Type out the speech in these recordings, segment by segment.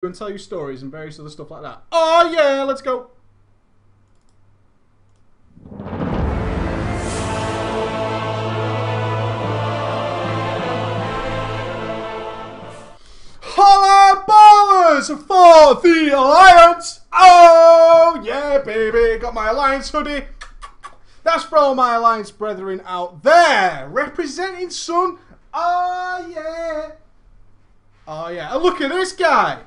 and tell you stories and various other stuff like that. Oh yeah, let's go. Holla ballers for the Alliance! Oh yeah, baby, got my Alliance hoodie. That's for all my Alliance brethren out there, representing son. Oh yeah. Oh yeah, and look at this guy.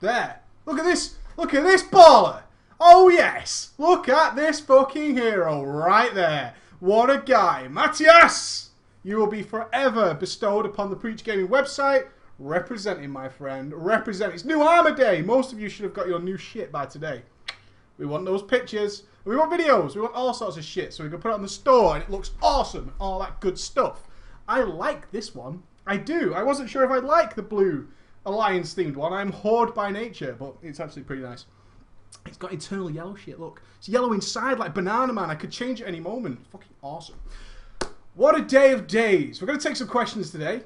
There. Look at this baller. Oh yes. Look at this fucking hero right there. What a guy. Matthias! You will be forever bestowed upon the Preachgaming website. Representing, my friend. Representing. It's new armor day. Most of you should have got your new shit by today. We want those pictures. We want videos. We want all sorts of shit so we can put it on the store and it looks awesome. All that good stuff. I like this one. I do. I wasn't sure if I'd like the blue Alliance themed one. I'm Horde by nature, but it's actually pretty nice. It's got eternal yellow shit, look. It's yellow inside like Banana Man. I could change it any moment. Fucking awesome. What a day of days. We're going to take some questions today.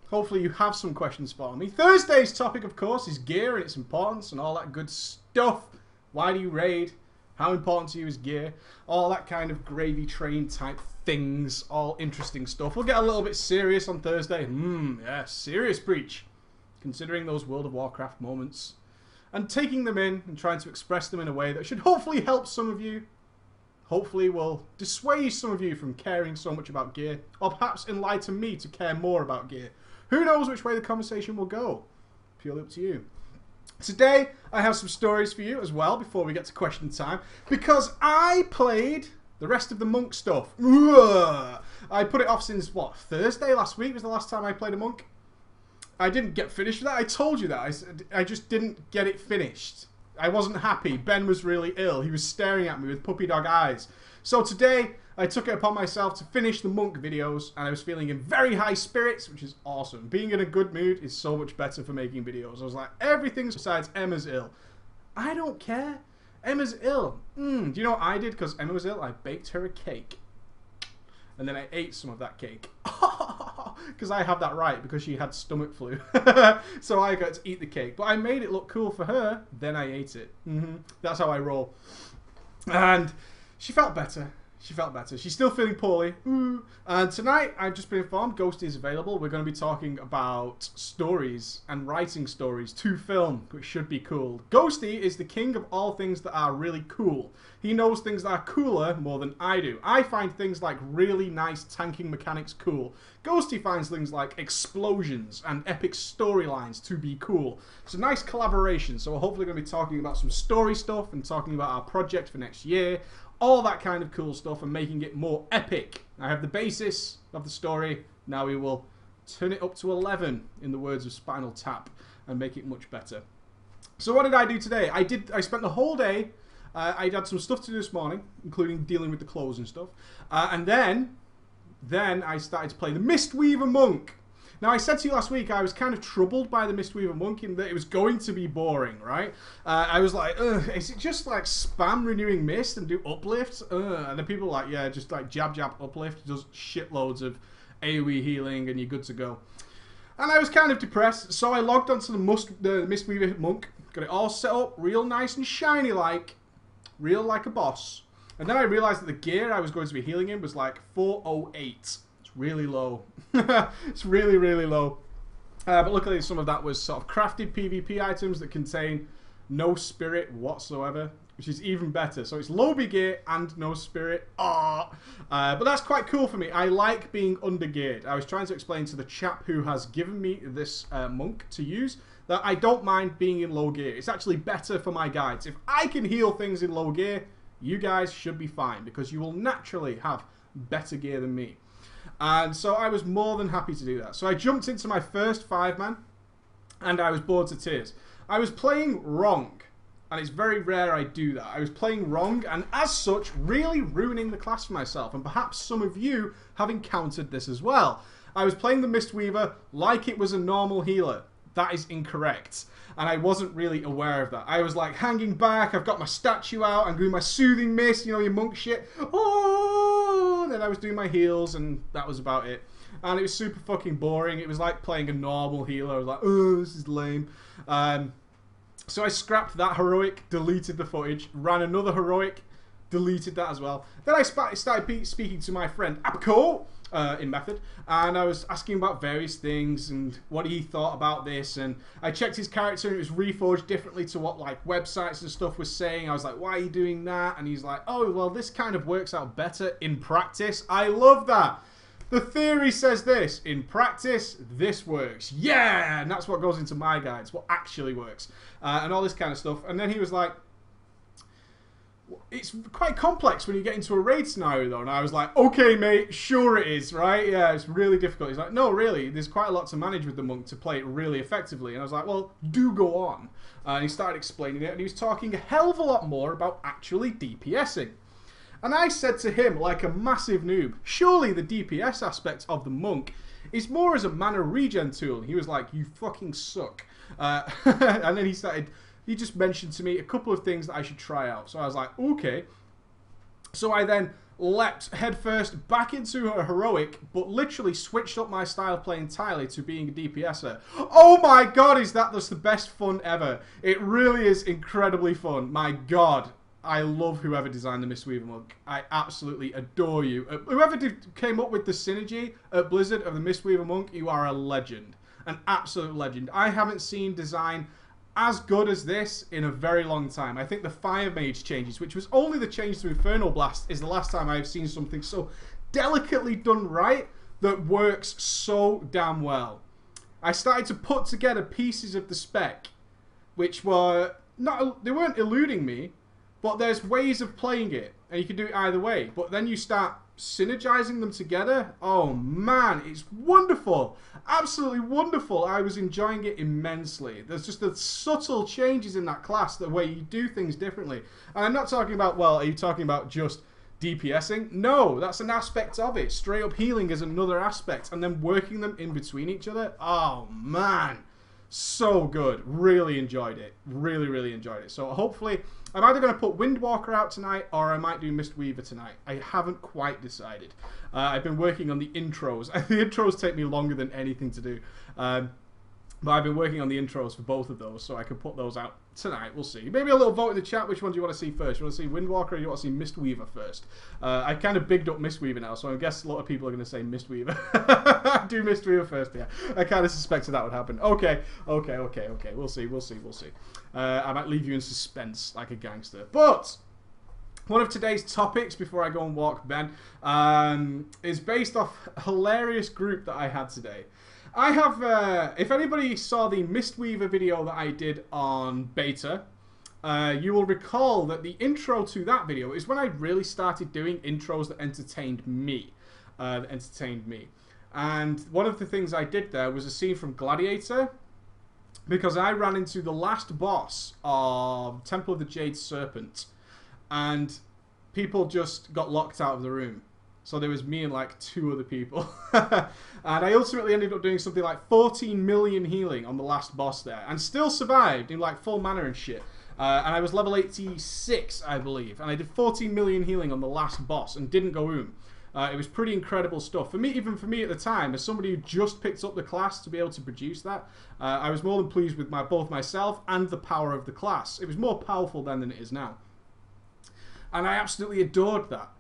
Hopefully you have some questions for me. Thursday's topic, of course, is gear and its importance and all that good stuff. Why do you raid? How important to you is gear? All that kind of gravy train type things. All interesting stuff. We'll get a little bit serious on Thursday. Yeah, serious preach. Considering those World of Warcraft moments. And taking them in and trying to express them in a way that should hopefully help some of you. Hopefully will dissuade some of you from caring so much about gear. Or perhaps enlighten me to care more about gear. Who knows which way the conversation will go? Purely up to you. Today, I have some stories for you as well before we get to question time. Because I played the rest of the Monk stuff. I put it off since, what, Thursday last week was the last time I played a Monk? I didn't get finished with that. I told you that. I just didn't get it finished. I wasn't happy. Ben was really ill. He was staring at me with puppy dog eyes. So today, I took it upon myself to finish the Monk videos, and I was feeling in very high spirits, which is awesome. Being in a good mood is so much better for making videos. I was like, everything besides Emma's ill. I don't care. Emma's ill. Do you know what I did? Because Emma was ill, I baked her a cake. And then I ate some of that cake. Because I have that right, because she had stomach flu. So I got to eat the cake. But I made it look cool for her, then I ate it. That's how I roll. And she felt better. She felt better. She's still feeling poorly. And tonight, I've just been informed, Ghosty is available. We're going to be talking about stories and writing stories to film, which should be cool. Ghosty is the king of all things that are really cool. He knows things that are cooler more than I do. I find things like really nice tanking mechanics cool. Ghosty finds things like explosions and epic storylines to be cool. It's a nice collaboration. So we're hopefully going to be talking about some story stuff and talking about our project for next year. All that kind of cool stuff and making it more epic. I have the basis of the story. Now we will turn it up to 11 in the words of Spinal Tap and make it much better. So what did I do today? I spent the whole day. I had some stuff to do this morning, including dealing with the clothes and stuff. And then I started to play the Mistweaver Monk. Now, I said to you last week, I was kind of troubled by the Mistweaver Monk in that it was going to be boring, right? I was like, is it just like spam renewing mist and do uplift? And then people were like, yeah, just like jab uplift. It does shitloads of AoE healing and you're good to go. And I was kind of depressed, so I logged onto the Mistweaver Monk, got it all set up, real nice and shiny like, real like a boss. And then I realized that the gear I was going to be healing in was like 408. Really low. It's really, really low. But luckily some of that was sort of crafted PvP items that contain no spirit whatsoever, which is even better. So it's low B gear and no spirit. But that's quite cool for me. I like being under geared. I was trying to explain to the chap who has given me this monk to use that I don't mind being in low gear. It's actually better for my guides. If I can heal things in low gear, you guys should be fine because you will naturally have better gear than me. And so I was more than happy to do that. So I jumped into my first 5-man and I was bored to tears. I was playing wrong, and it's very rare I do that. I was playing wrong and as such really ruining the class for myself, and perhaps some of you have encountered this as well. I was playing the Mistweaver like it was a normal healer. That is incorrect. And I wasn't really aware of that. I was like hanging back, I've got my statue out, I'm doing my soothing mist, you know, your monk shit. And then I was doing my heals and that was about it. And it was super fucking boring. It was like playing a normal healer. I was like, oh, this is lame. So I scrapped that heroic, deleted the footage, ran another heroic, deleted that as well. Then I started speaking to my friend Apco in Method, and I was asking about various things and what he thought about this, and I checked his character and it was reforged differently to what like websites and stuff was saying. I was like, why are you doing that? And he's like, oh, well, this kind of works out better in practice. I love that. The theory says this. In practice, this works. Yeah! And that's what goes into my guides, what actually works. And all this kind of stuff. And then he was like, it's quite complex when you get into a raid scenario, though. And I was like, okay, mate, sure it is, right? Yeah, it's really difficult. He's like, no, really, there's quite a lot to manage with the monk to play it really effectively. And I was like, well, do go on. And he started explaining it, and he was talking a hell of a lot more about actually DPSing. And I said to him, like a massive noob, surely the DPS aspect of the monk is more as a mana regen tool. And he was like, you fucking suck. And then he just mentioned to me a couple of things that I should try out. So I was like, okay. So I then leapt headfirst back into a heroic, but literally switched up my style of play entirely to being a DPSer. Oh my god, is that just the best fun ever. It really is incredibly fun. My god. I love whoever designed the Mistweaver Monk. I absolutely adore you. Whoever came up with the synergy at Blizzard of the Mistweaver Monk, you are a legend. An absolute legend. I haven't seen design as good as this in a very long time. I think the Fire Mage changes, which was only the change to Infernal Blast, is the last time I've seen something so delicately done right that works so damn well. I started to put together pieces of the spec, which were not, they weren't eluding me, but there's ways of playing it, and you can do it either way. But then you start synergizing them together. Oh man, it's wonderful. Absolutely wonderful. I was enjoying it immensely. There's just the subtle changes in that class, the way you do things differently. And I'm not talking about, well, are you talking about just DPSing? No, that's an aspect of it. Straight up healing is another aspect, and then working them in between each other. Oh man, so good. Really enjoyed it. Really, really enjoyed it. So hopefully, I'm either going to put Windwalker out tonight, or I might do Mistweaver tonight. I haven't quite decided. I've been working on the intros. The intros take me longer than anything to do. But I've been working on the intros for both of those, so I can put those out tonight. We'll see. Maybe a little vote in the chat. Which one do you want to see first? You want to see Windwalker, or you want to see Mistweaver first? I kind of bigged up Mistweaver now, so I guess a lot of people are going to say Mistweaver. Do Mistweaver first, yeah. I kind of suspected that would happen. Okay. We'll see. I might leave you in suspense like a gangster. But one of today's topics, before I go and walk Ben, is based off a hilarious group that I had today. I have, if anybody saw the Mistweaver video that I did on beta, you will recall that the intro to that video is when I really started doing intros that entertained me. And one of the things I did there was a scene from Gladiator, because I ran into the last boss of Temple of the Jade Serpent, and people just got locked out of the room. So there was me and like 2 other people. And I ultimately ended up doing something like 14 million healing on the last boss there. And still survived in like full mana and shit. And I was level 86, I believe. And I did 14 million healing on the last boss and didn't go oom. It was pretty incredible stuff. For me, even for me at the time, as somebody who just picked up the class to be able to produce that, I was more than pleased with both myself and the power of the class. It was more powerful then than it is now. And I absolutely adored that.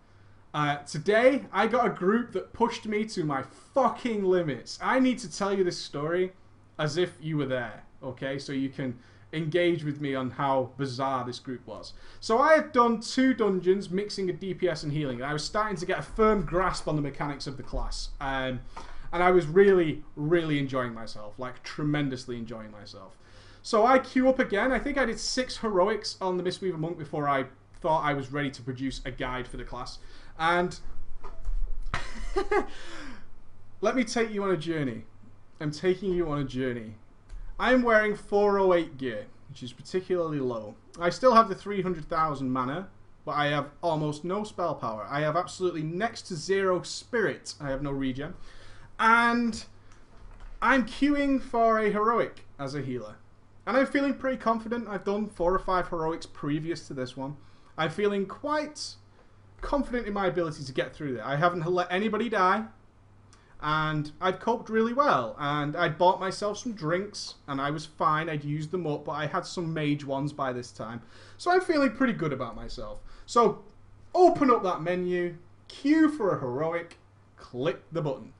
Today, I got a group that pushed me to my fucking limits. I need to tell you this story as if you were there, okay? So you can engage with me on how bizarre this group was. So I had done 2 dungeons, mixing a DPS and healing, and I was starting to get a firm grasp on the mechanics of the class. And I was really, really enjoying myself, like tremendously enjoying myself. So I queue up again. I think I did 6 heroics on the Mistweaver Monk before I thought I was ready to produce a guide for the class. And let me take you on a journey. I'm taking you on a journey. I'm wearing 408 gear, which is particularly low. I still have the 300,000 mana, but I have almost no spell power. I have absolutely next to 0 spirit. I have no regen. And I'm queuing for a heroic as a healer. And I'm feeling pretty confident. I've done 4 or 5 heroics previous to this one. I'm feeling quite confident in my ability to get through there. I haven't let anybody die. and I'd coped really well, and I'd bought myself some drinks, and I was fine. I'd used them up, but I had some mage ones by this time, so I'm feeling pretty good about myself. So open up that menu, queue for a heroic, click the button.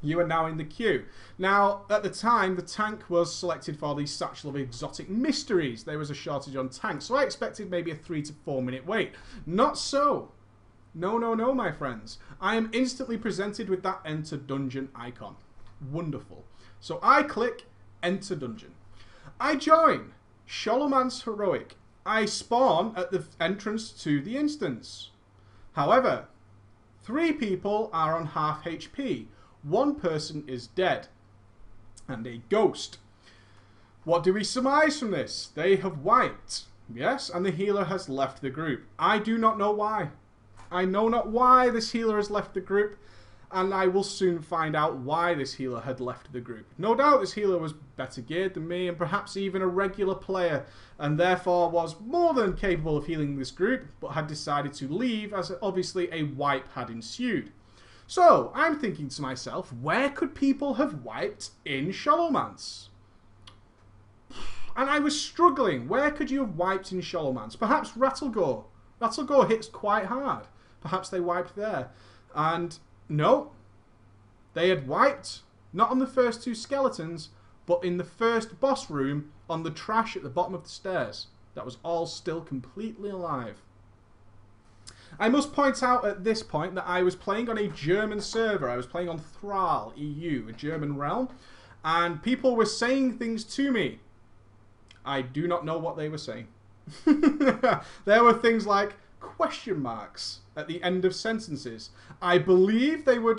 You are now in the queue. Now, at the time, the tank was selected for the Satchel of Exotic Mysteries. There was a shortage on tanks, so I expected maybe a 3 to 4 minute wait. Not so. No, no, no, my friends. I am instantly presented with that Enter Dungeon icon. Wonderful. So I click Enter Dungeon. I join Sholomance Heroic. I spawn at the entrance to the instance. However, 3 people are on half HP. 1 person is dead. And a ghost. What do we surmise from this? They have wiped. Yes, and the healer has left the group. I do not know why. I know not why this healer has left the group, and I will soon find out why this healer had left the group. No doubt this healer was better geared than me, and perhaps even a regular player, and therefore was more than capable of healing this group, but had decided to leave as obviously a wipe had ensued. So, I'm thinking to myself, where could people have wiped in Sholomance? And I was struggling. Where could you have wiped in Sholomance? Perhaps Rattlegore. Rattlegore hits quite hard. Perhaps they wiped there. And no, they had wiped, not on the first 2 skeletons, but in the first boss room on the trash at the bottom of the stairs. That was all still completely alive. I must point out at this point that I was playing on a German server. I was playing on Thrall EU, a German realm, and people were saying things to me. I do not know what they were saying. There were things like question marks at the end of sentences. I believe they were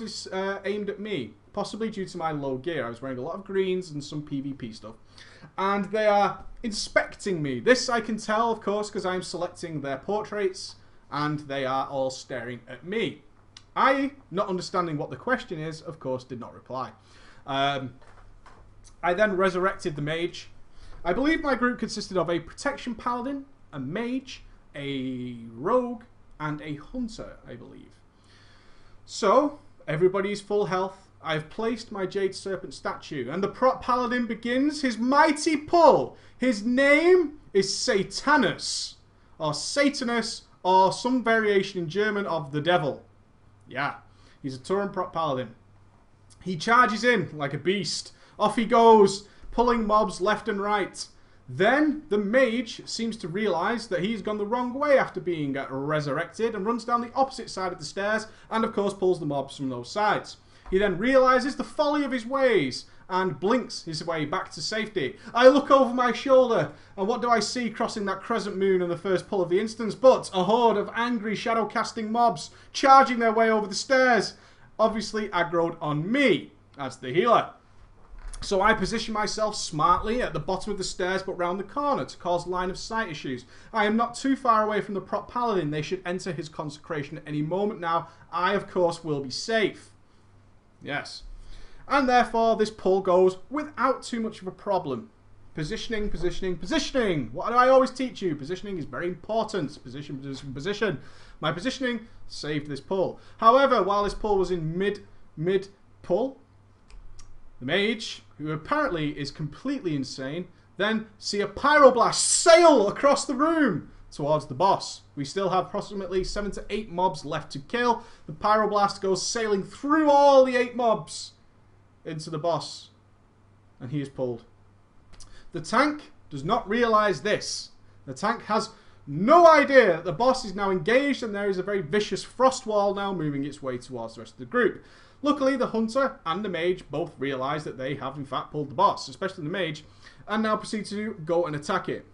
aimed at me, possibly due to my low gear. I was wearing a lot of greens and some PvP stuff. And they are inspecting me. This I can tell, of course, because I'm selecting their portraits, and they are all staring at me. I, not understanding what the question is, of course, did not reply. I then resurrected the mage. I believe my group consisted of a protection paladin, a mage, a rogue, and a hunter, I believe. So, everybody's full health. I've placed my Jade Serpent statue, and the prop paladin begins his mighty pull. His name is Satanus, or Satanus, or some variation in German of the devil. Yeah, he's a Turan prop paladin. He charges in like a beast. Off he goes, pulling mobs left and right. Then the mage seems to realise that he's gone the wrong way after being resurrected and runs down the opposite side of the stairs and of course pulls the mobs from those sides. He then realises the folly of his ways and blinks his way back to safety. I look over my shoulder and what do I see crossing that crescent moon in the first pull of the instance but a horde of angry shadow casting mobs charging their way over the stairs, obviously aggroed on me as the healer. So I position myself smartly at the bottom of the stairs but round the corner to cause line of sight issues. I am not too far away from the prop paladin. They should enter his consecration at any moment now. I, of course, will be safe. Yes. And therefore, this pull goes without too much of a problem. Positioning, positioning, positioning. What do I always teach you? Positioning is very important. Position, position, position. My positioning saved this pull. However, while this pull was in mid-pull, the mage, who apparently is completely insane, then see a pyroblast sail across the room towards the boss. We still have approximately 7 to 8 mobs left to kill. The pyroblast goes sailing through all the 8 mobs into the boss, and he is pulled. The tank does not realise this. The tank has no idea that the boss is now engaged and there is a very vicious frost wall now moving its way towards the rest of the group. Luckily, the hunter and the mage both realise that they have in fact pulled the boss, especially the mage, and now proceed to go and attack it.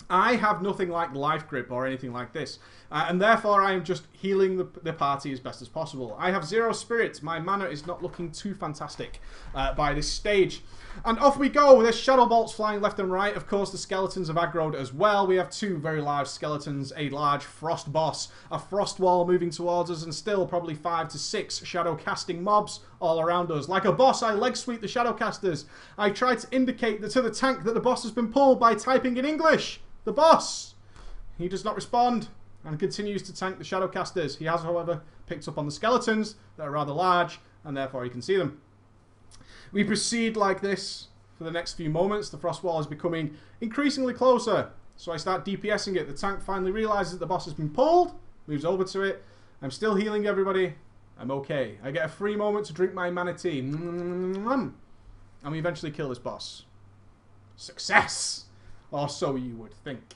I have nothing like life grip or anything like this, and therefore I am just healing the party as best as possible. I have 0 spirits. My mana is not looking too fantastic by this stage. And off we go. There's shadow bolts flying left and right. Of course, the skeletons have aggroed as well. We have 2 very large skeletons, a large frost boss, a frost wall moving towards us, and still probably 5 to 6 shadow casting mobs all around us. Like a boss, I leg sweep the shadow casters. I try to indicate to the tank that the boss has been pulled by typing in English. The boss! He does not respond and continues to tank the Shadowcasters. He has, however, picked up on the skeletons that are rather large and therefore he can see them. We proceed like this for the next few moments. The frost wall is becoming increasingly closer, so I start DPSing it. The tank finally realizes that the boss has been pulled, moves over to it. I'm still healing everybody. I'm okay. I get a free moment to drink my mana tea. And we eventually kill this boss. Success! Or so you would think.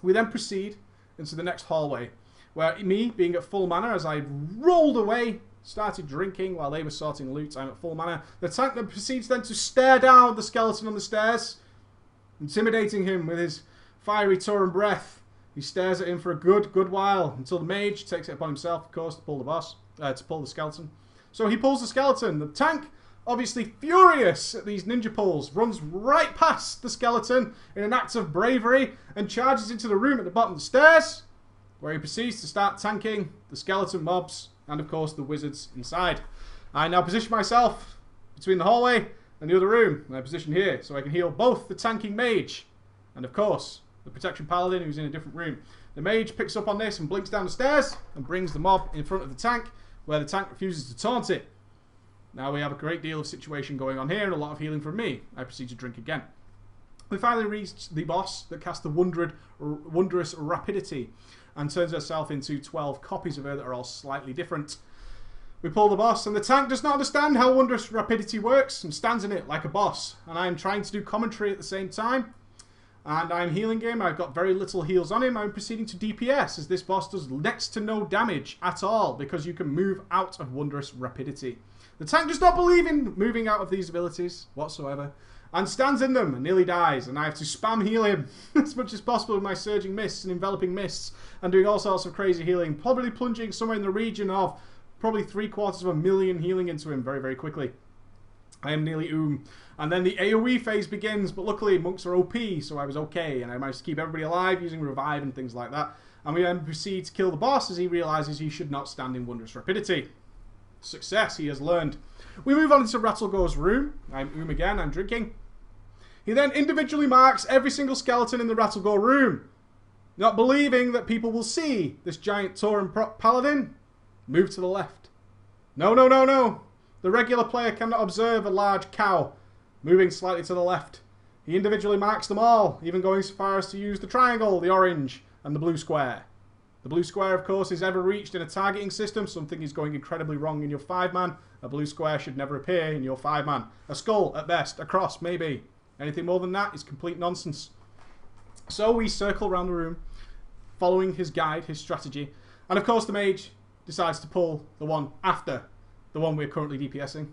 We then proceed into the next hallway, where me, being at full mana, as I rolled away, started drinking while they were sorting loot. I'm at full mana. The tank then proceeds then to stare down the skeleton on the stairs, intimidating him with his fiery Tauren breath. He stares at him for a good while, until the mage takes it upon himself, of course, to pull the boss, to pull the skeleton. So he pulls the skeleton. The tank, obviously furious at these ninja pulls, runs right past the skeleton in an act of bravery and charges into the room at the bottom of the stairs, where he proceeds to start tanking the skeleton mobs and, of course, the wizards inside. I now position myself between the hallway and the other room, and I position here so I can heal both the tanking mage and, of course, the protection paladin who's in a different room. The mage picks up on this and blinks down the stairs and brings the mob in front of the tank, where the tank refuses to taunt it. Now we have a great deal of situation going on here and a lot of healing from me. I proceed to drink again. We finally reach the boss that casts the wondrous rapidity and turns herself into 12 copies of her that are all slightly different. We pull the boss, and the tank does not understand how wondrous rapidity works and stands in it like a boss. And I'm trying to do commentary at the same time. And I'm healing him. I've got very little heals on him. I'm proceeding to DPS, as this boss does next to no damage at all, because you can move out of wondrous rapidity. The tank does not believe in moving out of these abilities whatsoever, and stands in them and nearly dies, and I have to spam heal him as much as possible with my surging mists and enveloping mists, and doing all sorts of crazy healing, probably plunging somewhere in the region of probably 750,000 healing into him very quickly. I am nearly and then the AoE phase begins, but luckily monks are OP, so I was okay, and I managed to keep everybody alive using revive and things like that. And we then proceed to kill the boss as he realizes he should not stand in wondrous rapidity. Success, he has learned. We move on into Rattlegore's room. I'm again, I'm drinking. He then individually marks every single skeleton in the Rattlegore room, not believing that people will see this giant Tauren paladin. Move to the left. No. The regular player cannot observe a large cow moving slightly to the left. He individually marks them all, even going so far as to use the triangle, the orange, and the blue square. The blue square, of course, is ever reached in a targeting system. Something is going incredibly wrong in your 5-man. A blue square should never appear in your 5-man. A skull, at best. A cross, maybe. Anything more than that is complete nonsense. So we circle around the room, following his guide, his strategy. And, of course, the mage decides to pull the one after the one we're currently DPSing.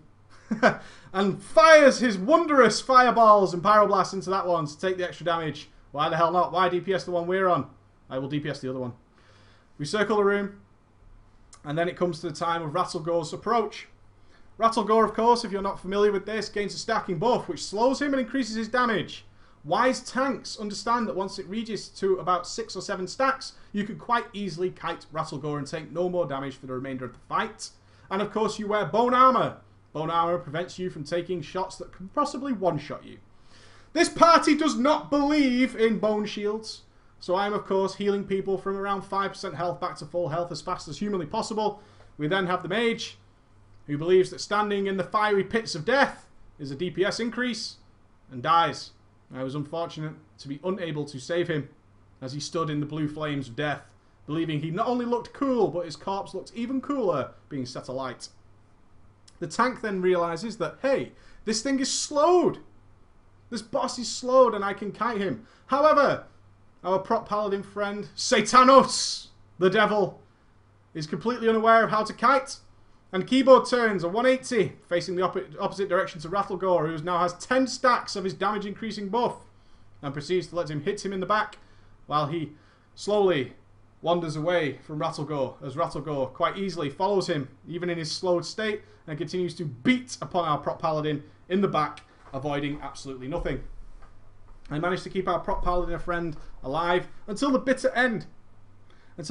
And fires his wondrous fireballs and pyroblasts into that one to take the extra damage. Why the hell not? Why DPS the one we're on? I will DPS the other one. We circle the room, and then it comes to the time of Rattlegore's approach. Rattlegore, of course, if you're not familiar with this, gains a stacking buff, which slows him and increases his damage. Wise tanks understand that once it reaches to about 6 or 7 stacks, you can quite easily kite Rattlegore and take no more damage for the remainder of the fight. And of course you wear bone armor. Bone armor prevents you from taking shots that can possibly one-shot you. This party does not believe in bone shields, so I'm of course healing people from around 5% health back to full health as fast as humanly possible. We then have the mage, who believes that standing in the fiery pits of death is a DPS increase, and dies. I was unfortunate to be unable to save him as he stood in the blue flames of death, believing he not only looked cool, but his corpse looked even cooler being set alight. The tank then realizes that, hey, this thing is slowed. This boss is slowed and I can kite him. However, our prop paladin friend, Satanos, the devil, is completely unaware of how to kite, and keyboard turns a 180, facing the opposite direction to Rattlegore, who now has 10 stacks of his damage increasing buff, and proceeds to let him hit him in the back, while he slowly wanders away from Rattlegore, as Rattlegore quite easily follows him, even in his slowed state, and continues to beat upon our prop paladin in the back, avoiding absolutely nothing. I managed to keep our prop paladin friend alive until the bitter end. And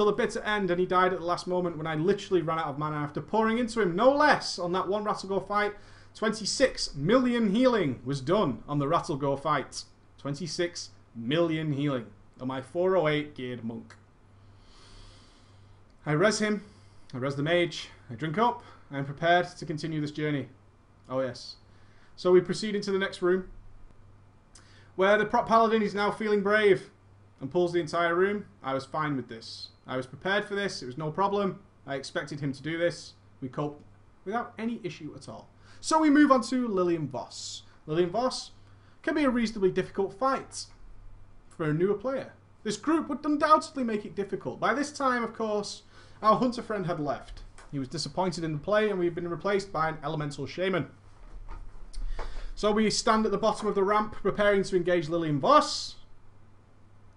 he died at the last moment when I literally ran out of mana after pouring into him no less on that one Rattlegore fight. 26 million healing was done on the Rattlegore fight. 26 million healing on my 408 geared monk. I res him, I res the mage, I drink up, I am prepared to continue this journey. Oh yes. So we proceed into the next room, where the prop paladin is now feeling brave and pulls the entire room. I was fine with this. I was prepared for this. It was no problem. I expected him to do this. We coped without any issue at all. So we move on to Lillian Voss. Lillian Voss can be a reasonably difficult fight for a newer player. This group would undoubtedly make it difficult. By this time, of course, our hunter friend had left. He was disappointed in the play, and we've been replaced by an elemental shaman. So we stand at the bottom of the ramp, preparing to engage Lillian Voss.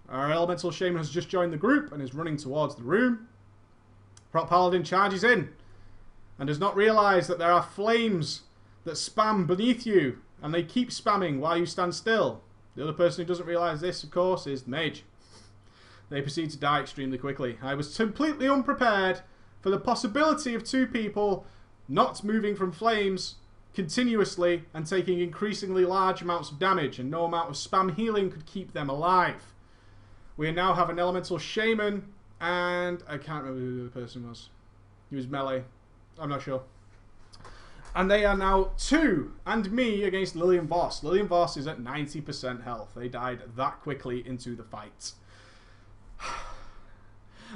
Our elemental shaman has just joined the group and is running towards the room. Prop Paladin charges in and does not realise that there are flames that spam beneath you, and they keep spamming while you stand still. The other person who doesn't realise this, of course, is the mage. They proceed to die extremely quickly. I was completely unprepared for the possibility of two people not moving from flames continuously and taking increasingly large amounts of damage, and no amount of spam healing could keep them alive. We now have an elemental shaman, and I can't remember who the other person was. He was melee. I'm not sure. And they are now 2 and me against Lillian Voss. Lillian Voss is at 90% health. They died that quickly into the fight.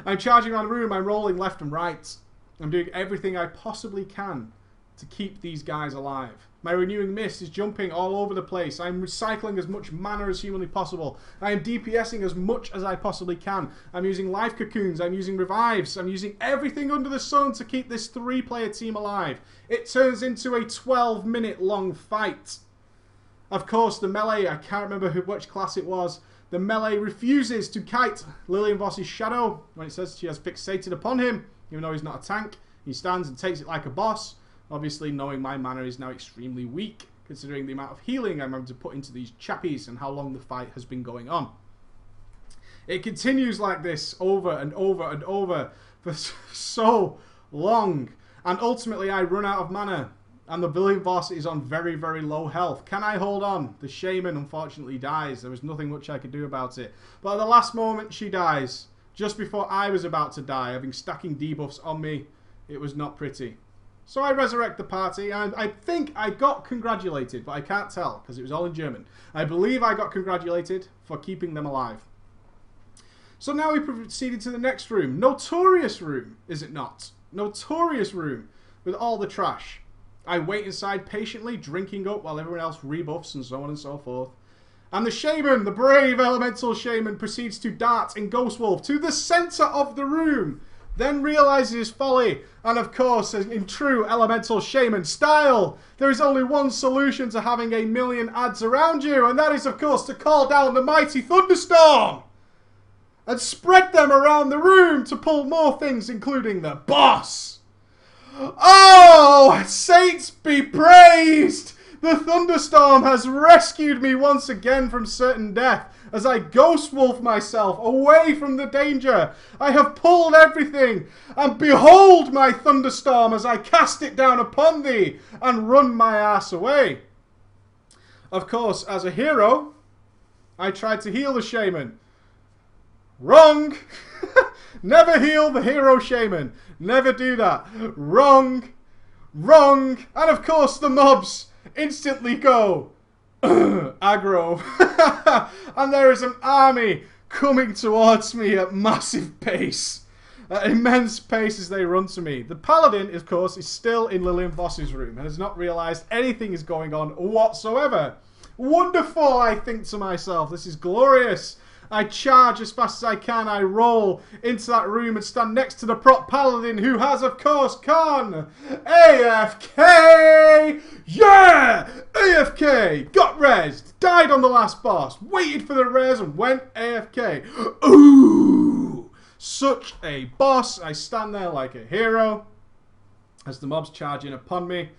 I'm charging around the room. I'm rolling left and right. I'm doing everything I possibly can to keep these guys alive. My renewing mist is jumping all over the place. I'm recycling as much mana as humanly possible. I am DPSing as much as I possibly can. I'm using life cocoons. I'm using revives. I'm using everything under the sun to keep this 3-player team alive. It turns into a 12-minute long fight. Of course, the melee, I can't remember which class it was. The melee refuses to kite Lillian Voss's shadow when it says she has fixated upon him, even though he's not a tank. He stands and takes it like a boss. Obviously, knowing my mana is now extremely weak, considering the amount of healing I'm having to put into these chappies and how long the fight has been going on. It continues like this over and over and over for so long. And ultimately, I run out of mana. And the Lillian Voss is on very, very low health. Can I hold on? The shaman, unfortunately, dies. There was nothing much I could do about it. But at the last moment, she dies. Just before I was about to die, having stacking debuffs on me. It was not pretty. So I resurrect the party, and I think I got congratulated, but I can't tell, because it was all in German. I believe I got congratulated for keeping them alive. So now we proceeded to the next room. Notorious room, is it not? Notorious room, with all the trash. I wait inside patiently, drinking up while everyone else rebuffs and so on and so forth. And the shaman, the brave elemental shaman, proceeds to dart in Ghost Wolf to the centre of the room. Then realises his folly, and of course, in true elemental shaman style, there is only one solution to having a million ads around you, and that is, of course, to call down the mighty thunderstorm and spread them around the room to pull more things, including the boss. Oh, saints be praised! The thunderstorm has rescued me once again from certain death. As I ghost wolf myself away from the danger, I have pulled everything, and behold my thunderstorm as I cast it down upon thee and run my ass away. Of course, as a hero, I tried to heal the shaman. Wrong! Never heal the hero shaman. Never do that. Wrong! Wrong! And of course the mobs instantly go aggro. And there is an army coming towards me at massive pace. At immense pace as they run to me. The paladin, of course, is still in Lillian Voss's room and has not realised anything is going on whatsoever. Wonderful, I think to myself. This is glorious. I charge as fast as I can. I roll into that room and stand next to the prop paladin, who has, of course, gone AFK! Yeah! AFK! Got rezzed. Died on the last boss. Waited for the res and went AFK. Ooh! Such a boss. I stand there like a hero as the mobs charge in upon me.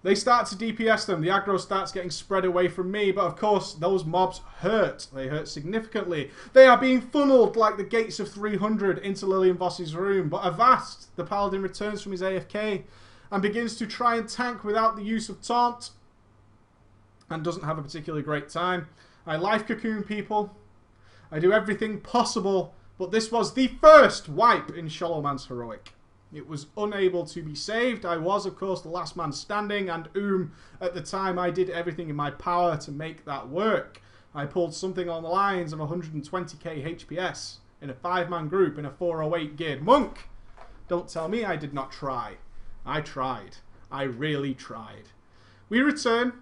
They start to DPS them. The aggro starts getting spread away from me. But of course, those mobs hurt. They hurt significantly. They are being funneled like the gates of 300 into Lillian Voss's room. But avast, the paladin returns from his AFK and begins to try and tank without the use of taunt. And doesn't have a particularly great time. I life cocoon people. I do everything possible. But this was the first wipe in Shallow Man's Heroic. It was unable to be saved. I was, of course, the last man standing, and at the time, I did everything in my power to make that work. I pulled something on the lines of 120k HPS in a 5-man group in a 408 geared monk. Don't tell me I did not try. I tried. I really tried. We return.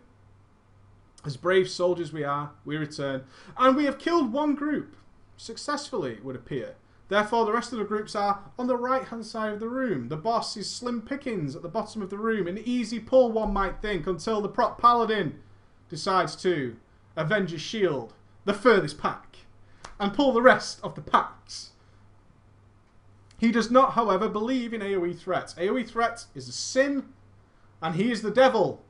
As brave soldiers we are, we return. And we have killed one group. Successfully, it would appear. Therefore, the rest of the groups are on the right-hand side of the room. The boss is slim pickings at the bottom of the room. An easy pull, one might think, until the prop paladin decides to avenge his shield, the furthest pack, and pull the rest of the packs. He does not, however, believe in AoE threats. AoE threat is a sin, and he is the devil.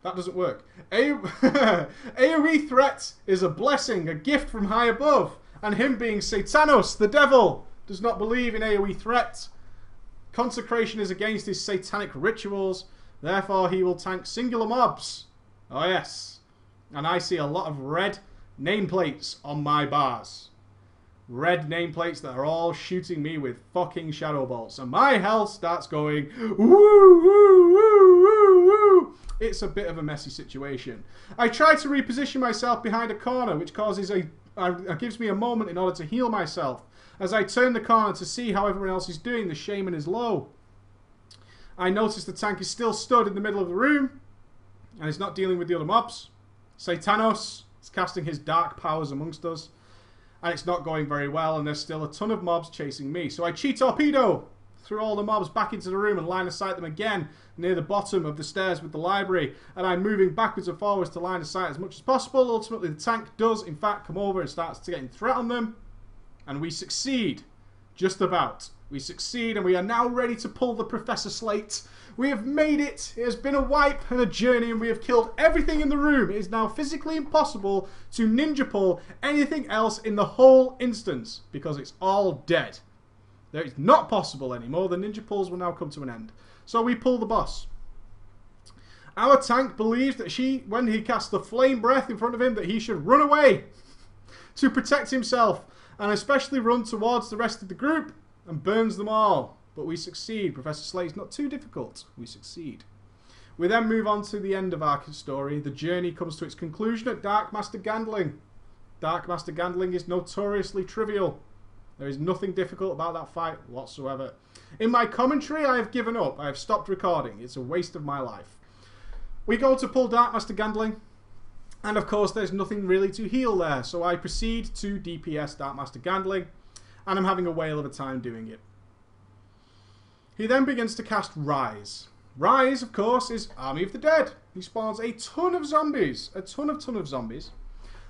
That doesn't work. AoE threat is a blessing, a gift from high above. And him being Satanos, the devil, does not believe in AoE threat. Consecration is against his satanic rituals. Therefore, he will tank singular mobs. Oh, yes. And I see a lot of red nameplates on my bars. Red nameplates that are all shooting me with fucking shadow bolts. And my health starts going, woo, woo, woo, woo, woo. It's a bit of a messy situation. I try to reposition myself behind a corner, which causes gives me a moment in order to heal myself. As I turn the corner to see how everyone else is doing, the shaman is low. I notice the tank is still stood in the middle of the room, and is not dealing with the other mobs. Satanos is casting his dark powers amongst us, and it's not going very well, and there's still a ton of mobs chasing me. So I cheat torpedo through all the mobs back into the room and line of sight them again near the bottom of the stairs with the library, and I'm moving backwards and forwards to line of sight as much as possible. Ultimately, the tank does in fact come over and starts to get threat on them, and we succeed. Just about. We succeed, and we are now ready to pull the Professor Slate. We have made it. It has been a wipe and a journey, and we have killed everything in the room. It is now physically impossible to ninja pull anything else in the whole instance because it's all dead. That is not possible anymore. The ninja pulls will now come to an end. So we pull the boss. Our tank believes that when he casts the flame breath in front of him, that he should run away to protect himself, and especially run towards the rest of the group and burns them all. But we succeed. Professor Slate is not too difficult. We succeed. We then move on to the end of our story. The journey comes to its conclusion at Dark Master Gandling. Dark Master Gandling is notoriously trivial. There is nothing difficult about that fight whatsoever. In my commentary, I have given up. I have stopped recording. It's a waste of my life. We go to pull Dark Master Gandling, and of course there's nothing really to heal there, so I proceed to DPS Dark Master Gandling, and I'm having a whale of a time doing it. He then begins to cast Rise. Rise, of course, is Army of the Dead. He spawns a ton of zombies. A ton of zombies.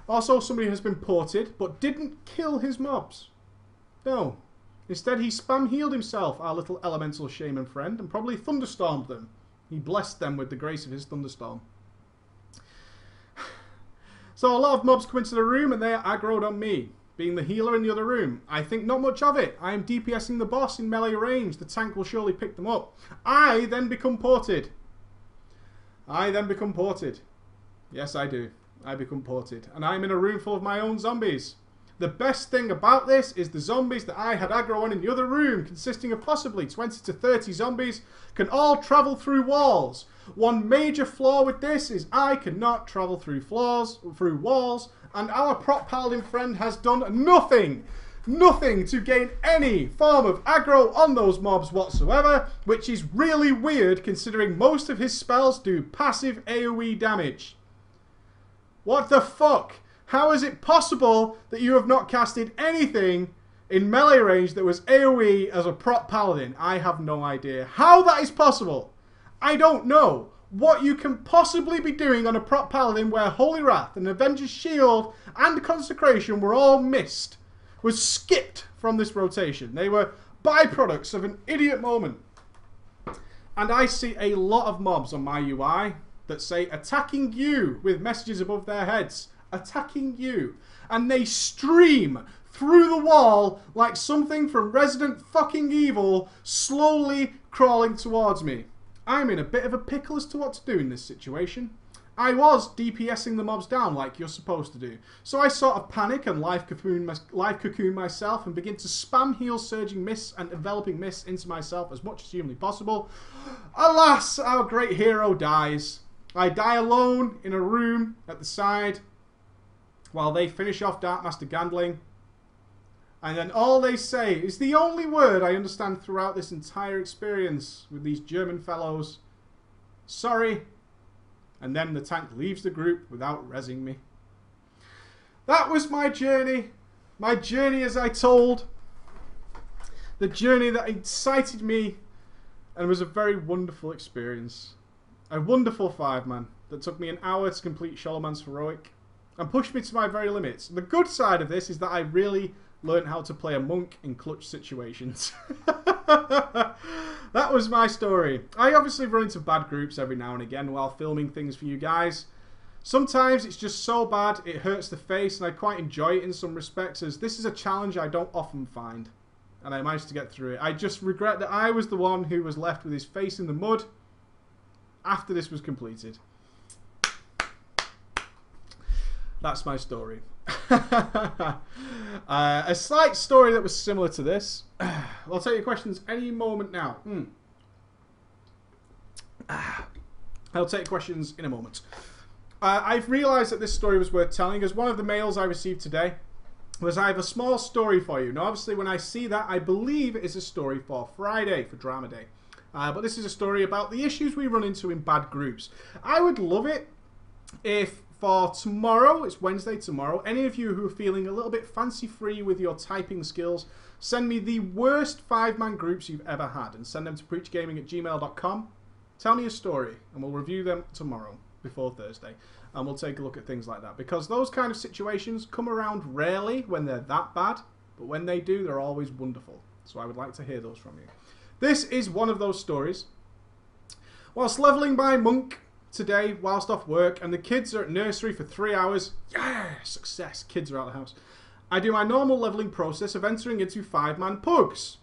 Also, somebody has been ported, but didn't kill his mobs. No. Instead, he spam healed himself, our little elemental shaman friend, and probably thunderstormed them. He blessed them with the grace of his thunderstorm. So a lot of mobs come into the room, and they are aggroed on me, being the healer in the other room. I think not much of it. I am DPSing the boss in melee range. The tank will surely pick them up. I then become ported. Yes, I do. I become ported. And I'm in a room full of my own zombies. The best thing about this is the zombies that I had aggro on in the other room, consisting of possibly 20 to 30 zombies, can all travel through walls. One major flaw with this is I cannot travel through walls, and our prop paladin friend has done nothing to gain any form of aggro on those mobs whatsoever, which is really weird considering most of his spells do passive AoE damage. What the fuck? How is it possible that you have not casted anything in melee range that was AoE as a prop paladin? I have no idea how that is possible. I don't know what you can possibly be doing on a prop paladin where Holy Wrath and Avenger's Shield and Consecration were all missed, was skipped from this rotation. They were byproducts of an idiot moment. And I see a lot of mobs on my UI that say attacking you with messages above their heads. Attacking you, and they stream through the wall like something from Resident fucking Evil slowly crawling towards me. I'm in a bit of a pickle as to what to do in this situation. I was DPSing the mobs down like you're supposed to do. So I sort of panic and life cocoon myself and begin to spam heal surging mists and enveloping mists into myself as much as humanly possible. Alas, our great hero dies. I die alone in a room at the side while they finish off Darkmaster Gandling. And then all they say is the only word I understand throughout this entire experience with these German fellows. Sorry. And then the tank leaves the group without rezzing me. That was my journey. My journey as I told. The journey that incited me and was a very wonderful experience. A wonderful 5-man that took me an hour to complete Sholoman's Heroic and pushed me to my very limits. The good side of this is that I really learned how to play a monk in clutch situations. That was my story. I obviously run into bad groups every now and again while filming things for you guys. Sometimes it's just so bad it hurts the face, and I quite enjoy it in some respects, as this is a challenge I don't often find. And I managed to get through it. I just regret that I was the one who was left with his face in the mud after this was completed. That's my story. A slight story that was similar to this. I'll take your questions any moment now. I'll take questions in a moment. I've realised that this story was worth telling, as one of the mails I received today was, I have a small story for you. Now obviously when I see that, I believe it is a story for Friday, for Drama Day. But this is a story about the issues we run into in bad groups. I would love it if for tomorrow, it's Wednesday tomorrow, any of you who are feeling a little bit fancy-free with your typing skills, send me the worst 5-man groups you've ever had and send them to preachgaming@gmail.com. Tell me a story and we'll review them tomorrow before Thursday. And we'll take a look at things like that. Because those kind of situations come around rarely when they're that bad. But when they do, they're always wonderful. So I would like to hear those from you. This is one of those stories. Whilst levelling my monk today, whilst off work, and the kids are at nursery for 3 hours. Yeah, success. Kids are out of the house. I do my normal levelling process of entering into 5-man pugs.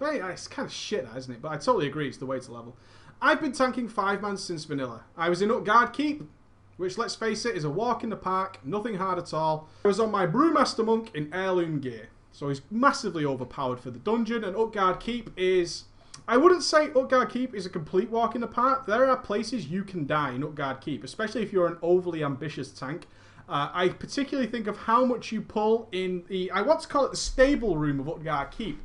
It's kind of shit, that, isn't it? But I totally agree, it's the way to level. I've been tanking 5-man since vanilla. I was in Utgard Keep, which, let's face it, is a walk in the park, nothing hard at all. I was on my Brewmaster monk in heirloom gear, so he's massively overpowered for the dungeon, and Utgard Keep is... I wouldn't say Utgard Keep is a complete walk in the park. There are places you can die in Utgard Keep, especially if you're an overly ambitious tank. I particularly think of how much you pull in the... I want to call it the stable room of Utgard Keep.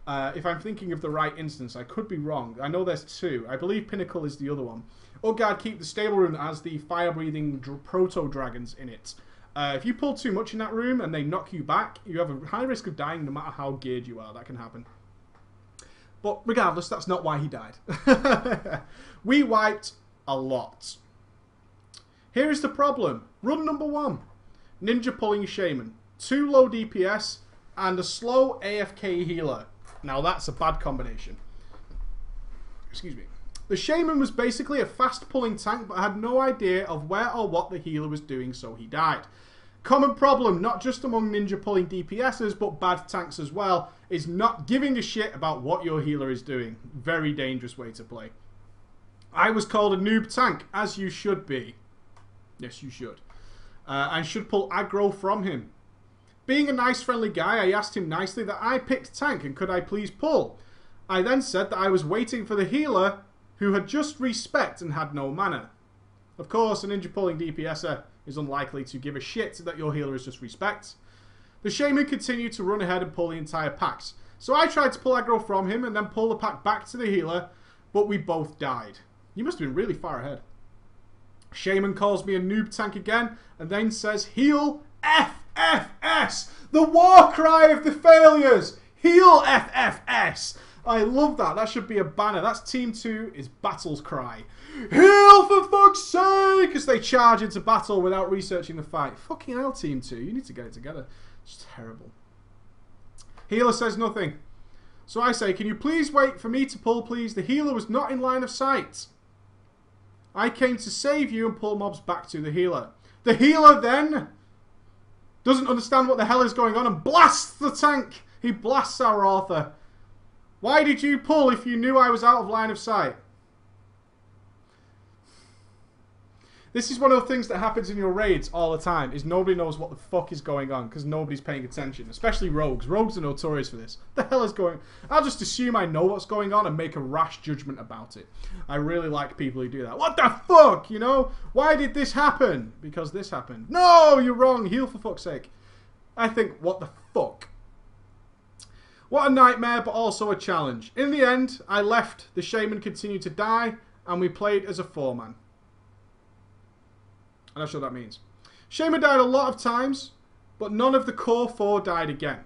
If I'm thinking of the right instance, I could be wrong. I know there's two. I believe Pinnacle is the other one. Utgard Keep, the stable room, has the fire-breathing proto-dragons in it. If you pull too much in that room and they knock you back, you have a high risk of dying no matter how geared you are. That can happen. But regardless, that's not why he died. We wiped a lot. Here is the problem. Run number 1. Ninja pulling shaman. 2 low DPS and a slow AFK healer. Now that's a bad combination. Excuse me. The shaman was basically a fast pulling tank but had no idea of where or what the healer was doing, so he died. Common problem, not just among ninja pulling DPSers, but bad tanks as well, is not giving a shit about what your healer is doing. Very dangerous way to play. I was called a noob tank, as you should be. Yes, you should. And should pull aggro from him. Being a nice friendly guy, I asked him nicely that I picked tank and could I please pull. I then said that I was waiting for the healer who had just respect and had no mana. Of course, a ninja pulling DPSer is unlikely to give a shit that your healer is just respect. The shaman continued to run ahead and pull the entire packs. So I tried to pull aggro from him and then pull the pack back to the healer, but we both died. You must have been really far ahead. Shaman calls me a noob tank again and then says, heal FFS! The war cry of the failures! Heal FFS! I love that. That should be a banner. That's Team 2 is Battle's cry. Heal for fuck's sake! As they charge into battle without researching the fight. Fucking hell, Team 2. You need to get it together. It's terrible. Healer says nothing. So I say, can you please wait for me to pull, please? The healer was not in line of sight. I came to save you and pull mobs back to the healer. The healer then doesn't understand what the hell is going on and blasts the tank. He blasts our author. Why did you pull if you knew I was out of line of sight? This is one of the things that happens in your raids all the time, is nobody knows what the fuck is going on, because nobody's paying attention, especially rogues. Rogues are notorious for this. What the hell is going on? I'll just assume I know what's going on and make a rash judgment about it. I really like people who do that. What the fuck, you know? Why did this happen? Because this happened. No, you're wrong. Heal for fuck's sake. I think, what the fuck? What a nightmare, but also a challenge. In the end, I left, the shaman continued to die, and we played as a 4-man. I'm not sure what that means. Shaman died a lot of times, but none of the core 4 died again.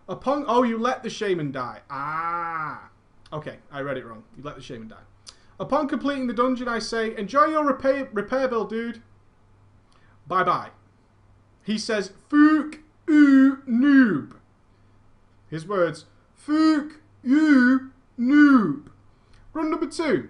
Upon... Oh, you let the shaman die. Ah. Okay, I read it wrong. You let the shaman die. Upon completing the dungeon, I say, enjoy your repair bill, dude. Bye-bye. He says, fuck you, noob. His words, fuck you, noob. Run number 2.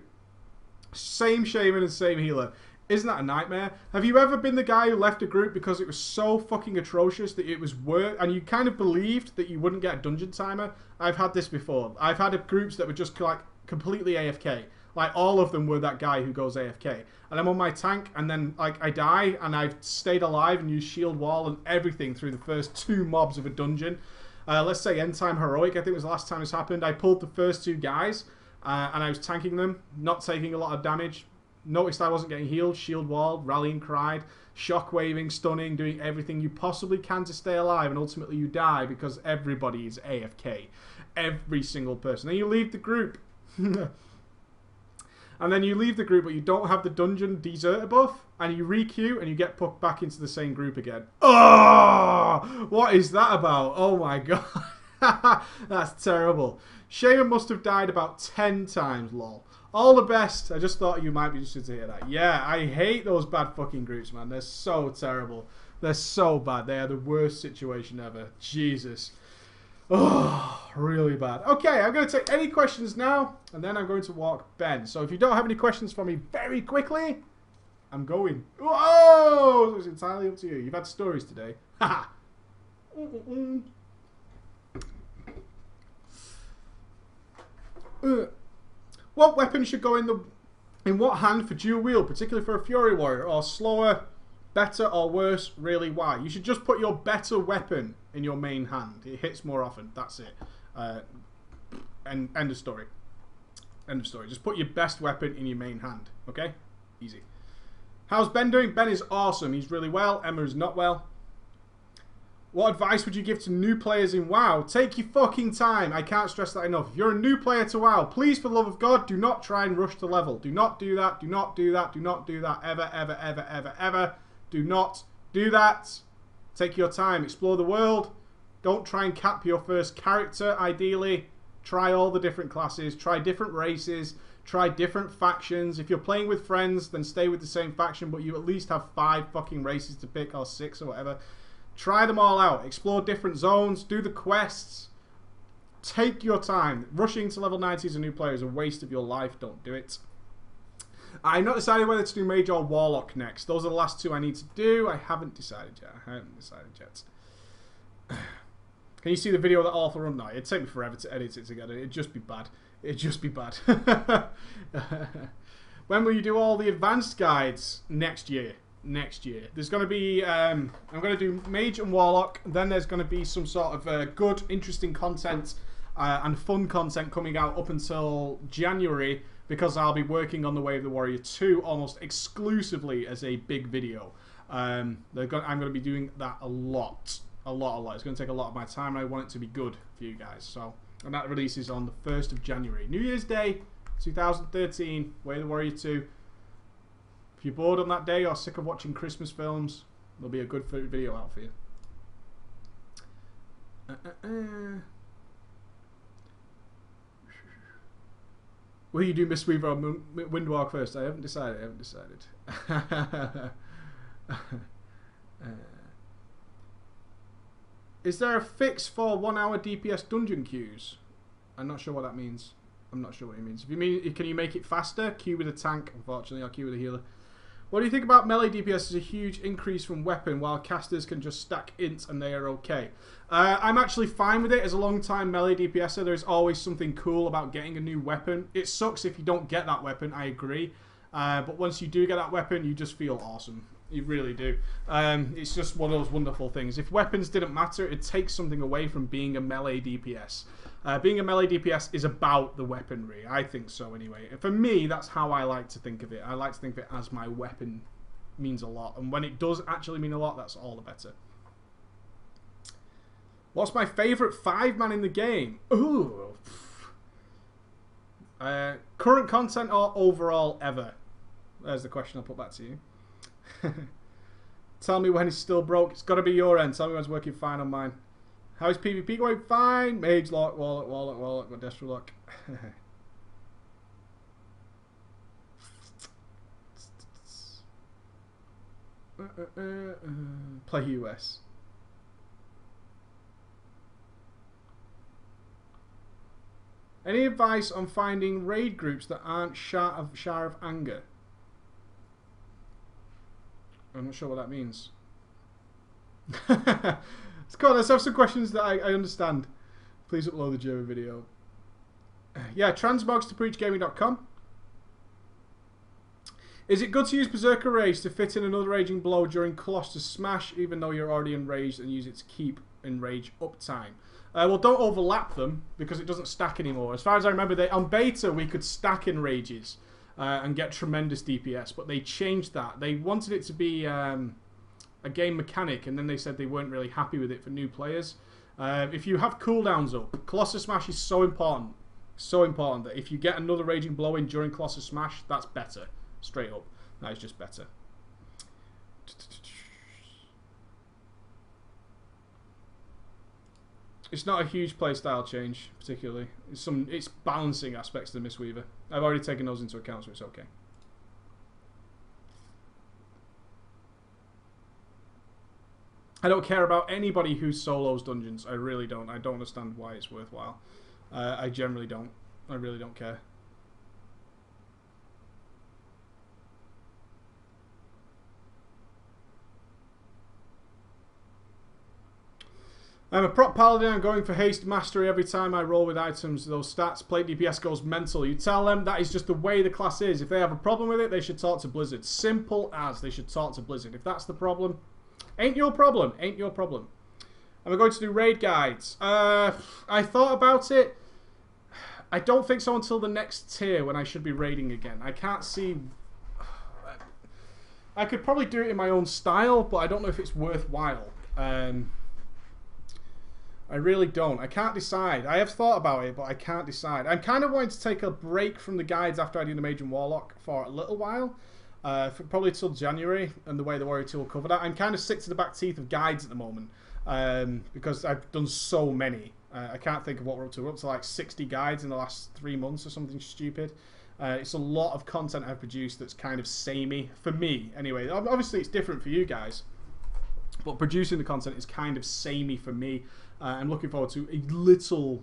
Same shaman and same healer. Isn't that a nightmare? Have you ever been the guy who left a group because it was so fucking atrocious that it was worth, and you kind of believed that you wouldn't get a dungeon timer? I've had this before. I've had groups that were just like completely AFK. Like all of them were that guy who goes AFK. And I'm on my tank and then like I die and I've stayed alive and used shield wall and everything through the first 2 mobs of a dungeon. Let's say end time heroic, I think was the last time this happened. I pulled the first 2 guys and I was tanking them, not taking a lot of damage. Noticed I wasn't getting healed, shield wall, rallying cried, shockwaving, stunning, doing everything you possibly can to stay alive, and ultimately you die because everybody is AFK. Every single person. Then you leave the group. And then you leave the group, but you don't have the dungeon deserter buff, and you re-queue, and you get put back into the same group again. Oh! What is that about? Oh my god. That's terrible. Shaman must have died about 10 times, lol. All the best. I just thought you might be interested to hear that. Yeah, I hate those bad fucking groups, man. They're so terrible. They're so bad. They are the worst situation ever. Jesus. Oh, really bad. Okay, I'm going to take any questions now, and then I'm going to walk Ben. So if you don't have any questions for me very quickly, I'm going. Whoa! It's entirely up to you. You've had stories today. Haha. What weapon should go in what hand for dual wield, particularly for a Fury Warrior, or slower, better or worse, really why? You should just put your better weapon in your main hand. It hits more often. That's it. End of story. End of story. Just put your best weapon in your main hand. Okay? Easy. How's Ben doing? Ben is awesome. He's really well. Emma is not well. What advice would you give to new players in WoW? Take your fucking time. I can't stress that enough. If you're a new player to WoW, please, for the love of God, do not try and rush to level. Do not do that. Do not do that. Do not do that. Ever, ever, ever, ever, ever. Do not do that. Take your time. Explore the world. Don't try and cap your first character, ideally. Try all the different classes. Try different races. Try different factions. If you're playing with friends, then stay with the same faction, but you at least have 5 fucking races to pick, or 6 or whatever. Try them all out. Explore different zones. Do the quests. Take your time. Rushing to level 90 as a new player is a waste of your life. Don't do it. I'm not decided whether to do Mage or Warlock next. Those are the last 2 I need to do. I haven't decided yet. Can you see the video of that awful run? No, it'd take me forever to edit it together. It'd just be bad. It'd just be bad. When will you do all the advanced guides? Next year. Next year. There's going to be, I'm going to do Mage and Warlock. Then there's going to be some sort of good, interesting content and fun content coming out up until January, because I'll be working on the Way of the Warrior 2 almost exclusively as a big video. I'm going to be doing that a lot. It's going to take a lot of my time, and I want it to be good for you guys. So, and that releases on the 1st of January. New Year's Day, 2013, Way of the Warrior 2. If you're bored on that day or sick of watching Christmas films, there'll be a good video out for you. Will you do Mistweaver or Windwalk first? I haven't decided. Is there a fix for 1-hour DPS dungeon queues? I'm not sure what that means. I'm not sure what it means. If you mean, can you make it faster? Queue with a tank, unfortunately, or queue with a healer. What do you think about melee DPS as a huge increase from weapon, while casters can just stack int and they are okay? I'm actually fine with it. As a long time melee DPSer, there's always something cool about getting a new weapon. It sucks if you don't get that weapon, I agree. But once you do get that weapon, you just feel awesome. You really do. It's just one of those wonderful things. If weapons didn't matter, it takes something away from being a melee DPS. Being a melee DPS is about the weaponry. I think so anyway. For me, that's how I like to think of it. I like to think of it as my weapon means a lot. And when it does actually mean a lot, that's all the better. What's my favourite 5-man in the game? Ooh. Current content or overall ever? There's the question. I'll put back to you. Tell me when it's still broke. It's got to be your end. Tell me when it's working fine on mine. How is PvP going? Fine. Mage lock, wallet, got Destro lock. Play US. Any advice on finding raid groups that aren't Shah of Anger? I'm not sure what that means. It's cool. Let's have some questions that I understand. Please upload the German video. Yeah, transmogs to preachgaming.com. Is it good to use Berserker Rage to fit in another Raging Blow during Colossus Smash, even though you're already enraged, and use it to keep enrage uptime? Well, don't overlap them, because it doesn't stack anymore. As far as I remember, on beta, we could stack enrages and get tremendous DPS, but they changed that. They wanted it to be a game mechanic, and then they said they weren't really happy with it for new players. If you have cooldowns up, Colossus Smash is so important that if you get another Raging Blow in during Colossus Smash, that's better. Straight up. That is just better. It's not a huge playstyle change, particularly. It's balancing aspects of the Mistweaver. I've already taken those into account, so it's okay. I don't care about anybody who solos dungeons. I really don't. I don't understand why it's worthwhile. I generally don't. I really don't care. I'm a prop paladin. I'm going for haste mastery every time I roll with items. Those stats, plate DPS goes mental. You tell them that is just the way the class is. If they have a problem with it, they should talk to Blizzard. Simple as. They should talk to Blizzard. If that's the problem, ain't your problem. Ain't your problem. Am I going to do raid guides? I thought about it. I don't think so until the next tier when I should be raiding again. I can't see... I could probably do it in my own style, but I don't know if it's worthwhile. I really don't. I can't decide. I have thought about it, but I can't decide. I'm kind of wanting to take a break from the guides after I do the Mage and Warlock for a little while. For probably till January, and the way the Warrior 2 will cover that. I'm kind of sick to the back teeth of guides at the moment. Because I've done so many. I can't think of what we're up to. We're up to like 60 guides in the last 3 months or something stupid. It's a lot of content I've produced that's kind of samey. For me, anyway. Obviously, it's different for you guys. But producing the content is kind of samey for me. I'm looking forward to a little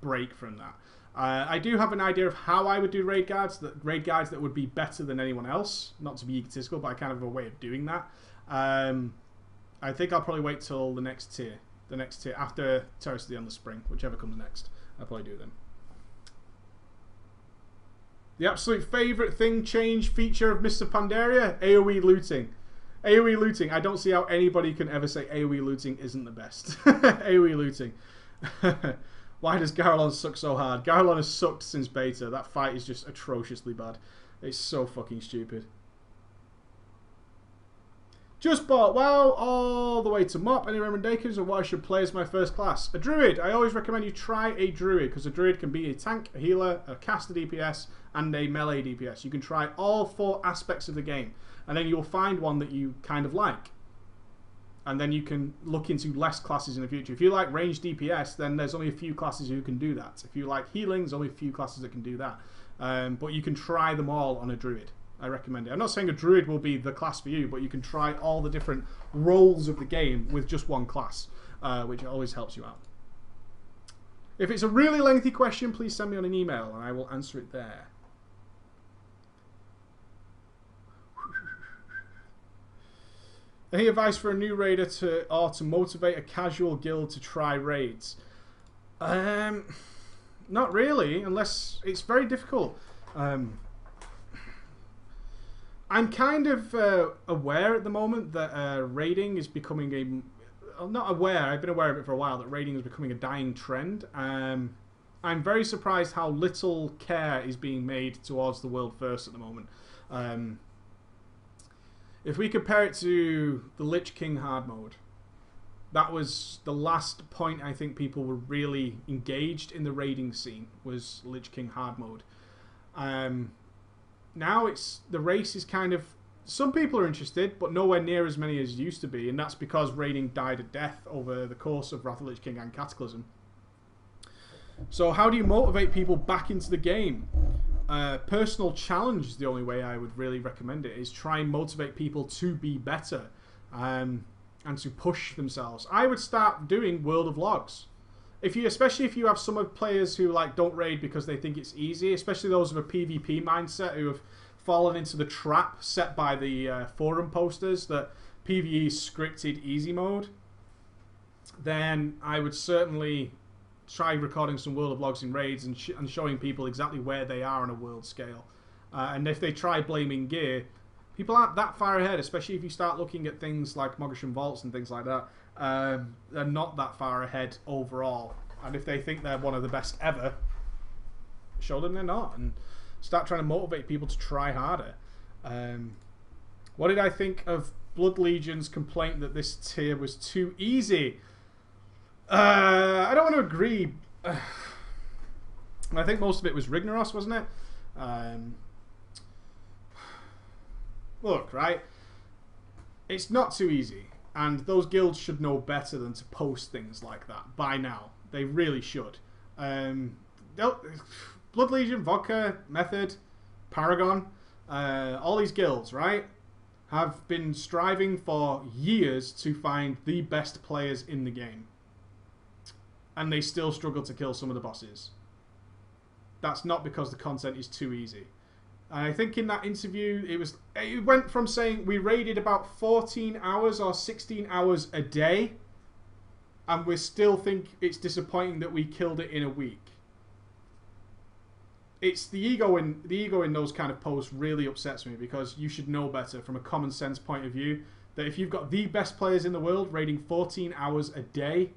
break from that. I do have an idea of how I would do raid guides that would be better than anyone else. Not to be egotistical, but I kind of have a way of doing that. I think I'll probably wait till the next tier. The next tier after Terrace of the Endless Spring, whichever comes next. I'll probably do them. The absolute favourite thing, change, feature of Mr. Pandaria? AoE looting. AoE looting. I don't see how anybody can ever say AoE looting isn't the best. AoE looting. Why does Garlon suck so hard? Garlon has sucked since beta. That fight is just atrociously bad. It's so fucking stupid. Just bought WoW all the way to Mop. Any recommendations of what I should play as my first class? A Druid. I always recommend you try a Druid, because a Druid can be a tank, a healer, a caster DPS, and a melee DPS. You can try all 4 aspects of the game, and then you'll find one that you kind of like. And then you can look into less classes in the future. If you like ranged DPS, then there's only a few classes who can do that. If you like healing, there's only a few classes that can do that. But you can try them all on a Druid. I recommend it. I'm not saying a Druid will be the class for you, but you can try all the different roles of the game with just one class, which always helps you out. If it's a really lengthy question, please send me on an email and I will answer it there. Any advice for a new raider to motivate a casual guild to try raids? Not really, unless it's very difficult. I'm kind of aware at the moment that raiding is becoming a... I'm not aware, I've been aware of it for a while, that raiding is becoming a dying trend. I'm very surprised how little care is being made towards the world first at the moment. If we compare it to the Lich King hard mode, that was the last point I think people were really engaged in the raiding scene, was Lich King hard mode. Now the race is kind of... Some people are interested, but nowhere near as many as used to be, and that's because raiding died a death over the course of Wrath of the Lich King and Cataclysm. So how do you motivate people back into the game? Personal challenge is the only way I would really recommend it, is try and motivate people to be better and to push themselves. I would start doing World of Logs. Especially if you have some of players who don't raid because they think it's easy, especially those with a PvP mindset who have fallen into the trap set by the forum posters that PvE is scripted easy mode, then I would certainly try recording some World of Logs in raids and showing people exactly where they are on a world scale. And if they try blaming gear, people aren't that far ahead, especially if you start looking at things like Mogasham Vaults and things like that. They're not that far ahead overall. And if they think they're one of the best ever, show them they're not. And start trying to motivate people to try harder. What did I think of Blood Legion's complaint that this tier was too easy? I don't want to agree. I think most of it was Rignaros, wasn't it? Look, right? It's not too easy. And those guilds should know better than to post things like that by now. They really should. Blood Legion, Vodka, Method, Paragon, all these guilds, right, have been striving for years to find the best players in the game. And they still struggle to kill some of the bosses. That's not because the content is too easy. And I think in that interview, it went from saying we raided about 14 hours or 16 hours a day, and we still think it's disappointing that we killed it in a week. It's the ego in those kind of posts really upsets me, because you should know better from a common sense point of view that if you've got the best players in the world raiding 14 hours a day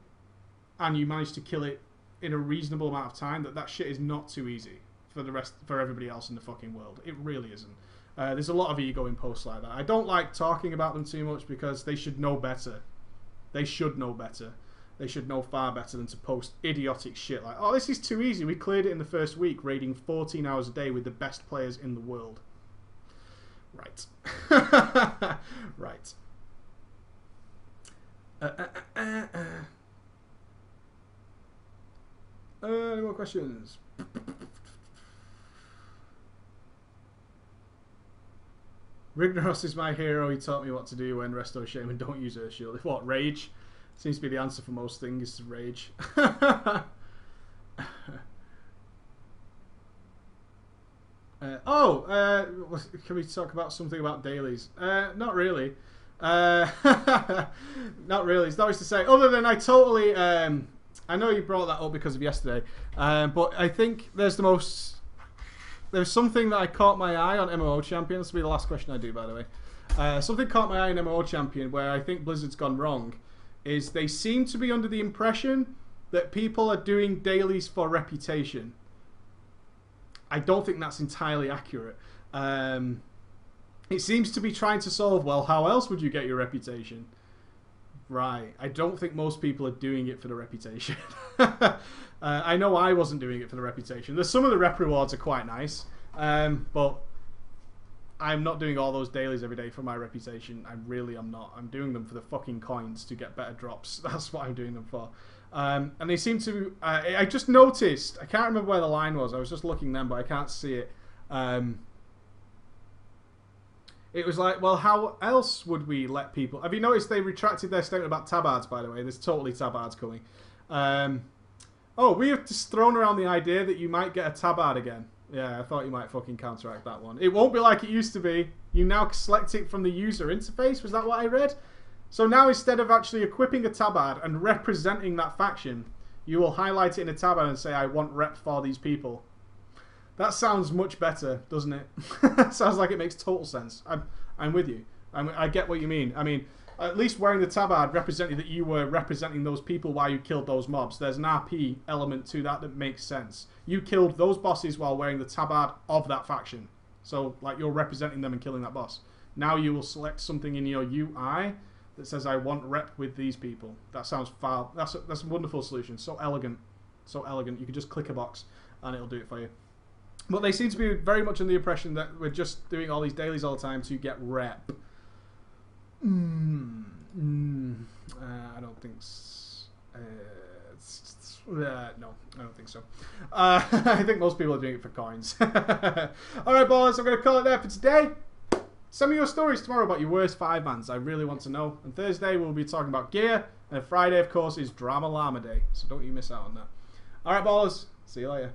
and you manage to kill it in a reasonable amount of time, that shit is not too easy for everybody else in the fucking world. It really isn't. There's a lot of ego in posts like that. I don't like talking about them too much because they should know better. They should know better. They should know far better than to post idiotic shit like, oh, this is too easy. We cleared it in the first week, raiding 14 hours a day with the best players in the world. Right. Right. Any more questions? Rignaros is my hero. He taught me what to do when Resto Shaman don't use Earth Shield. What, rage? Seems to be the answer for most things, is rage. Can we talk about something about dailies? Not really. Not really. It's not much to say. Other than I totally... I know you brought that up because of yesterday. But I think there's something that I caught my eye on MMO Champion. This will be the last question I do, by the way. Something caught my eye in MMO Champion where I think Blizzard's gone wrong. Is they seem to be under the impression that people are doing dailies for reputation. I don't think that's entirely accurate. It seems to be trying to solve, well, how else would you get your reputation? Right. I don't think most people are doing it for the reputation. I know I wasn't doing it for the reputation. Some of the rep rewards are quite nice, but I'm not doing all those dailies every day for my reputation. I really am not. I'm doing them for the fucking coins to get better drops. That's what I'm doing them for. And they seem to... I just noticed... I can't remember where the line was. I was just looking then, but I can't see it. It was like, well, how else would we let people... Have you noticed they retracted their statement about tabards, by the way? There's totally tabards coming. We have just thrown around the idea that you might get a tabard again. Yeah, I thought you might fucking counteract that one. It won't be like it used to be. You now select it from the user interface. Was that what I read? So now instead of actually equipping a tabard and representing that faction, you will highlight it in a tabard and say, I want rep for these people. That sounds much better, doesn't it? Sounds like it makes total sense. I'm with you. I get what you mean. I mean, at least wearing the tabard represented that you were representing those people while you killed those mobs. There's an RP element to that that makes sense. You killed those bosses while wearing the tabard of that faction. So, like, you're representing them and killing that boss. Now you will select something in your UI that says, I want rep with these people. That sounds foul. That's a wonderful solution. So elegant. So elegant. You can just click a box and it'll do it for you. But they seem to be very much in the impression that we're just doing all these dailies all the time to get rep. I don't think so. No, I don't think so. I think most people are doing it for coins. Alright, boys, I'm going to call it there for today. Send me your stories tomorrow about your worst 5-mans. I really want to know. And Thursday, we'll be talking about gear. And Friday, of course, is Drama Llama Day. So don't you miss out on that. Alright, ballers. See you later.